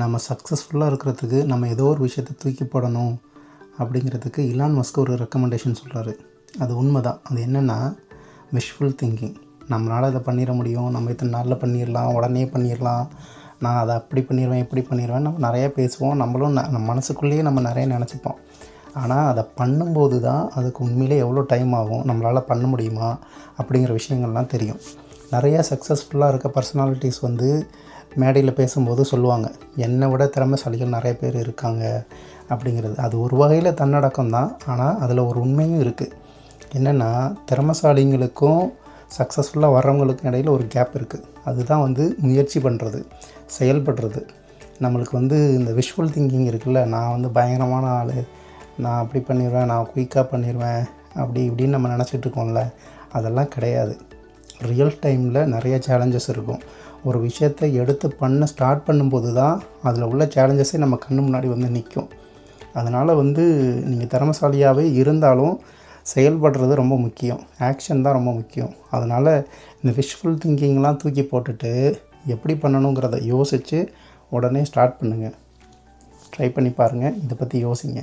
நம்ம சக்ஸஸ்ஃபுல்லாக இருக்கிறதுக்கு நம்ம ஏதோ ஒரு விஷயத்தை தூக்கி போடணும் அப்படிங்கிறதுக்கு இலான் மஸ்க் ஒரு ரெக்கமெண்டேஷன் சொல்கிறாரு. அது உண்மை தான். அது என்னென்னா விஷுவல் திங்கிங். நம்மளால் இதை பண்ணிட முடியும், நம்ம இத்தனை நாளில் பண்ணிடலாம், உடனே பண்ணிடலாம், நான் அதை அப்படி பண்ணிடுவேன் இப்படி பண்ணிடுவேன் நம்ம நிறையா பேசுவோம். நம்மளும் நம்ம மனசுக்குள்ளேயே நம்ம நிறைய நினச்சிப்போம். ஆனால் அதை பண்ணும்போது தான் அதுக்கு உண்மையிலே எவ்வளோ டைம் ஆகும், நம்மளால் பண்ண முடியுமா அப்படிங்கிற விஷயங்கள்லாம் தெரியும். நிறையா சக்ஸஸ்ஃபுல்லாக இருக்க பர்சனாலிட்டிஸ் மேடையில் பேசும்போது சொல்லுவாங்க, என்னை விட திறமைசாலிகள் நிறைய பேர் இருக்காங்க அப்படிங்கிறது. அது ஒரு வகையில் தன்னடக்கம் தான். ஆனால் அதில் ஒரு உண்மையும் இருக்குது. என்னென்னா திறமைசாலிங்களுக்கும் சக்ஸஸ்ஃபுல்லாக வர்றவங்களுக்கும் இடையில் ஒரு கேப் இருக்குது. அதுதான் முயற்சி பண்ணுறது, செயல்படுறது. நம்மளுக்கு இந்த விஷுவல் திங்கிங் இருக்குல்ல, நான் பயங்கரமான ஆள், நான் அப்படி பண்ணிடுவேன், நான் குயிக்காக பண்ணிடுவேன், அப்படி இப்படின்னு நம்ம நினச்சிட்ருக்கோம்ல, அதெல்லாம் கிடையாது. ரியல் டைமில் நிறைய சேலஞ்சஸ் இருக்கும். ஒரு விஷயத்தை எடுத்து ஸ்டார்ட் பண்ணும்போது தான் அதில் உள்ள சேலஞ்சஸே நம்ம கண்ணு முன்னாடி நிற்கும். அதனால் நீங்கள் திறமைசாலியாகவே இருந்தாலும் செயல்படுறது ரொம்ப முக்கியம். ஆக்ஷன் தான் ரொம்ப முக்கியம். அதனால் இந்த விஷுவல் திங்கிங்லாம் தூக்கி போட்டுட்டு எப்படி பண்ணணுங்கிறத யோசித்து உடனே ஸ்டார்ட் பண்ணுங்கள். ட்ரை பண்ணி பாருங்கள். இதை பற்றி யோசிங்க.